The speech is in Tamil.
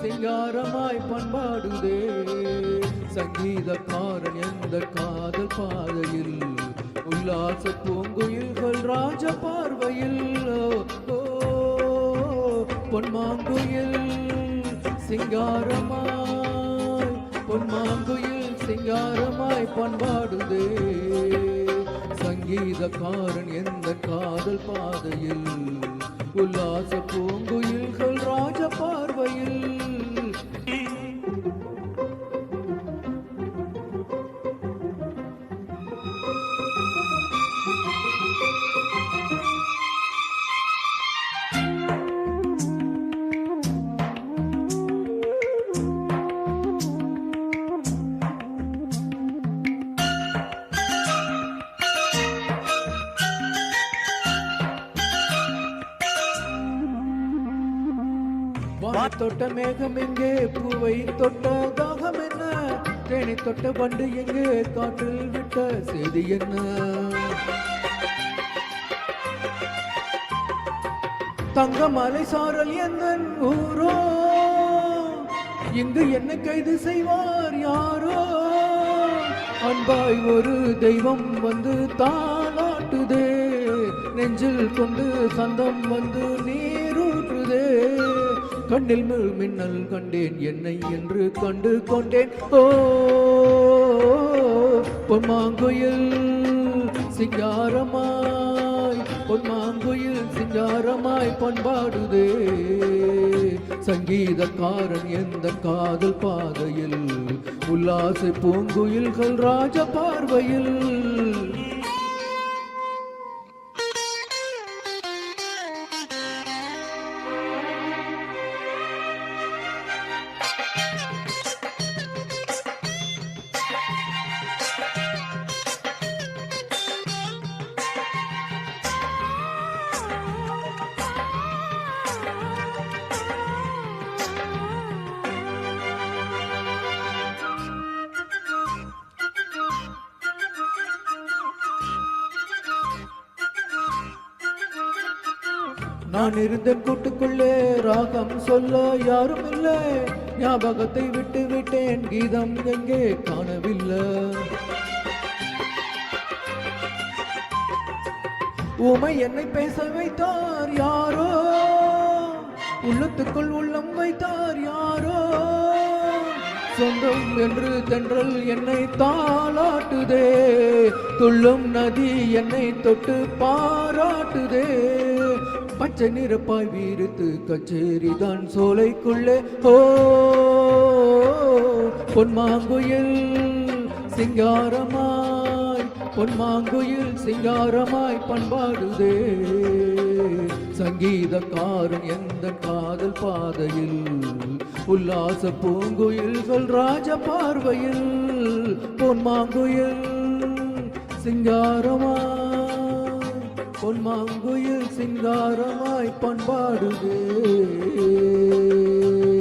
சிங்காரமாய் பண்பாடுதே. சங்கீதக்காரன் எந்த காதல் பாதையில் உல்லாச பூங்குயில்கள் ராஜ பார்வையில். பொன்மாங்குயில் சிங்காரமாய் பொன்மாங்குயில் சிங்காரமாய் பண்பாடுதே. சங்கீதக்காரன் எந்த காதல் பாதையில் உல்லாச பூங்குயில்கள் ராஜ பார்வையில். வானை தொட்ட மேகம் எங்கே, பூவை தொட்ட தாகம் என்ன, தேனி தொட்ட பண்டு எங்கே, காற்றில் விட்ட செய்தி என்ன. தங்கமலை சாரல் எந்தன் ஊரோ, இங்கு என்ன கைது செய்வார் யாரோ. அன்பாய் ஒரு தெய்வம் வந்து தாளாட்டுதே, நெஞ்சில் கொண்டு சந்தம் வந்து நீரூற்றுதே. கண்ணில் மின்னல் கண்டேன் என்னை என்று கண்டு கொண்டேன். ஓ பொன்மாங்குயில் சிங்காரமாய் பொன்மாங்குயில் சிங்காரமாய் பண்பாடுதே. சங்கீதக்காரன் எந்த காதல் பாதையில் உல்லாச பூங்குயில்கள் ராஜ பார்வையில். நான் இருந்த கூட்டுக்குள்ளே ராகம் சொல்ல யாரும் இல்லை, ஞாபகத்தை விட்டு விட்டேன் கீதம் எங்கே காணவில்லை. ஊமை என்னை பேச வைத்தார் யாரோ, உள்ளத்துக்குள் உள்ளம் வைத்தார் யாரோ. சொந்தம் என்று தென்றல் என்னை தாளாட்டுதே, துள்ளும் நதி என்னை தொட்டு பாராட்டுதே. பச்சை நிறப்பாய் வீரித்து கச்சேரிதான் சோலைக்குள்ளே. ஓ பொன்மாங்குயில் சிங்காரமாய் பொன்மாங்குயில் சிங்காரமாய் பண்பாடுதே. சங்கீதக்காரன் எந்த காதல் பாதையில் உல்லாச பூங்குயில்கள் ராஜ பார்வையில். பொன்மாங்குயில் சிங்காரமாய் பொன்மாங்குயில் சிங்காரமாய் பண்பாடுதே.